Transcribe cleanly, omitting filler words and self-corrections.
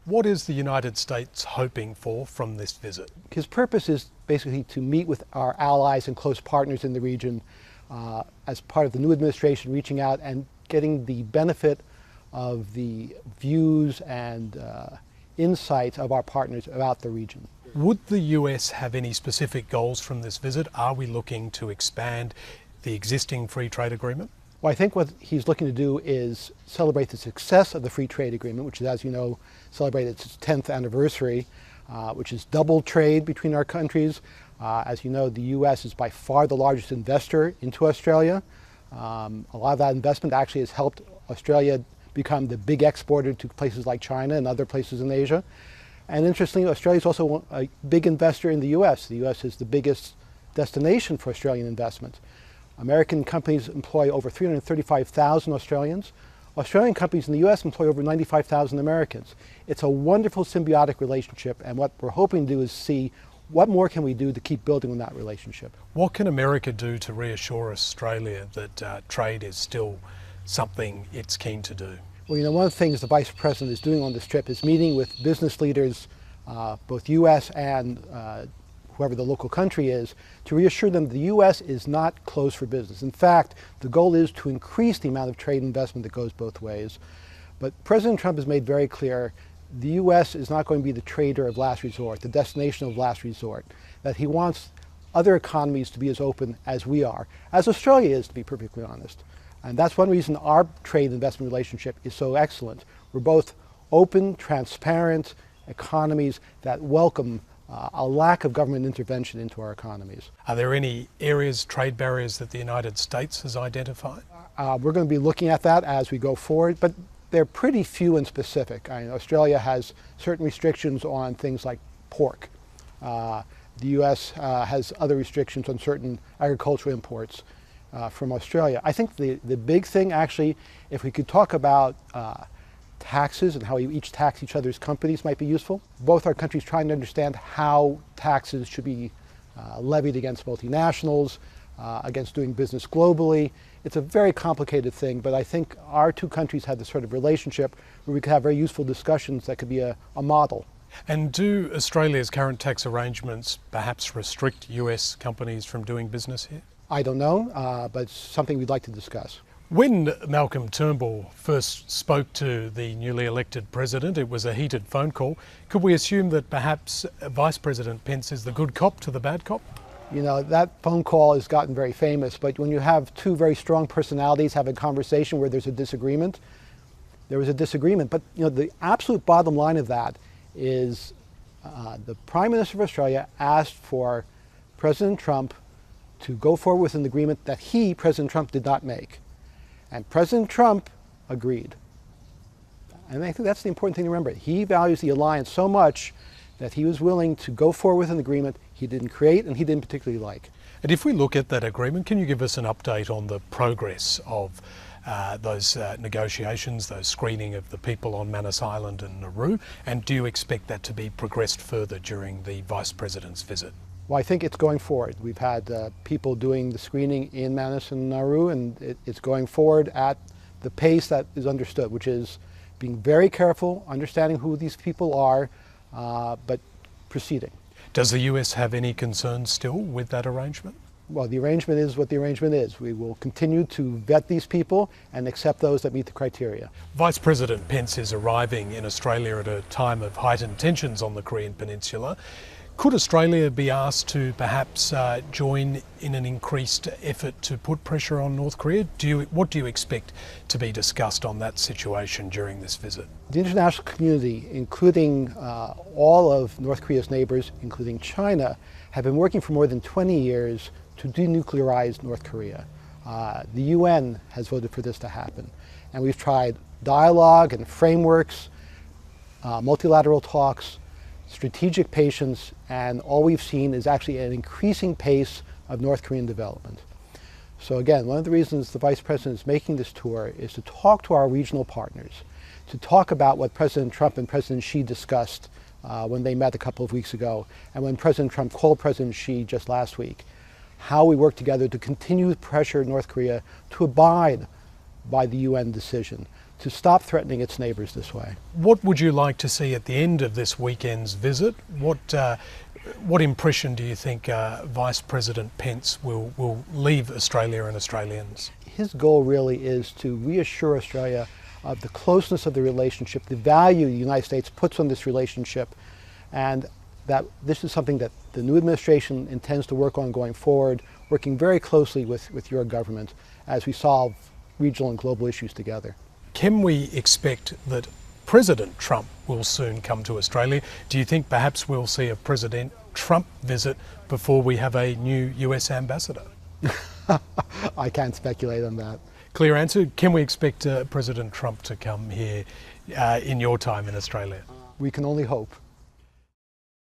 What is the United States hoping for from this visit? His purpose is basically to meet with our allies and close partners in the region as part of the new administration, reaching out and getting the benefit of the views and insights of our partners about the region. Would the US have any specific goals from this visit? Are we looking to expand the existing free trade agreement? Well, I think what he's looking to do is celebrate the success of the free trade agreement, which is, as you know, celebrated its 10th anniversary, which is double trade between our countries. As you know, the US is by far the largest investor into Australia. A lot of that investment actually has helped Australia become the big exporter to places like China and other places in Asia. And interestingly, Australia is also a big investor in the US. The US is the biggest destination for Australian investment. American companies employ over 335,000 Australians. Australian companies in the US employ over 95,000 Americans. It's a wonderful symbiotic relationship, and what we're hoping to do is see what more can we do to keep building on that relationship. What can America do to reassure Australia that trade is still something it's keen to do? Well, you know, one of the things the Vice President is doing on this trip is meeting with business leaders, both US and whoever the local country is, to reassure them the US is not closed for business. In fact, the goal is to increase the amount of trade investment that goes both ways. But President Trump has made very clear the US is not going to be the trader of last resort, the destination of last resort, that he wants other economies to be as open as we are, as Australia is, to be perfectly honest. And that's one reason our trade investment relationship is so excellent. We're both open, transparent economies that welcome a lack of government intervention into our economies. Are there any areas, trade barriers that the United States has identified? We're going to be looking at that as we go forward, but they're pretty few and specific. I mean, Australia has certain restrictions on things like pork. The US has other restrictions on certain agricultural imports from Australia. I think the big thing, actually, if we could talk about taxes and how we each tax each other's companies might be useful. Both our countries trying to understand how taxes should be levied against multinationals, against doing business globally. It's a very complicated thing, but I think our two countries have this sort of relationship where we could have very useful discussions that could be a model. And do Australia's current tax arrangements perhaps restrict US companies from doing business here? I don't know, but it's something we'd like to discuss. When Malcolm Turnbull first spoke to the newly elected president, it was a heated phone call. Could we assume that perhaps Vice President Pence is the good cop to the bad cop? You know, that phone call has gotten very famous, but when you have two very strong personalities have a conversation where there's a disagreement, there was a disagreement. But, you know, the absolute bottom line of that is the Prime Minister of Australia asked for President Trump to go forward with an agreement that he, President Trump, did not make. And President Trump agreed. And I think that's the important thing to remember. He values the alliance so much that he was willing to go forward with an agreement he didn't create and he didn't particularly like. And if we look at that agreement, can you give us an update on the progress of those negotiations, those screening of the people on Manus Island and Nauru? And do you expect that to be progressed further during the Vice President's visit? Well, I think it's going forward. We've had people doing the screening in Manus and Nauru, and it's going forward at the pace that is understood, which is being very careful, understanding who these people are, but proceeding. Does the US have any concerns still with that arrangement? Well, the arrangement is what the arrangement is. We will continue to vet these people and accept those that meet the criteria. Vice President Pence is arriving in Australia at a time of heightened tensions on the Korean Peninsula. Could Australia be asked to perhaps join in an increased effort to put pressure on North Korea? What do you expect to be discussed on that situation during this visit? The international community, including all of North Korea's neighbors, including China, have been working for more than 20 years to denuclearize North Korea. The UN has voted for this to happen. And we've tried dialogue and frameworks, multilateral talks, strategic patience, and all we've seen is actually an increasing pace of North Korean development. So again, one of the reasons the Vice President is making this tour is to talk to our regional partners, to talk about what President Trump and President Xi discussed when they met a couple of weeks ago, and when President Trump called President Xi just last week, how we work together to continue to pressure North Korea to abide by the UN decision, to stop threatening its neighbors this way. What would you like to see at the end of this weekend's visit? What impression do you think Vice President Pence will leave Australia and Australians? His goal really is to reassure Australia of the closeness of the relationship, the value the United States puts on this relationship, and that this is something that the new administration intends to work on going forward, working very closely with your government as we solve regional and global issues together. Can we expect that President Trump will soon come to Australia? Do you think perhaps we'll see a President Trump visit before we have a new US ambassador? I can't speculate on that. Clear answer. Can we expect President Trump to come here in your time in Australia? We can only hope.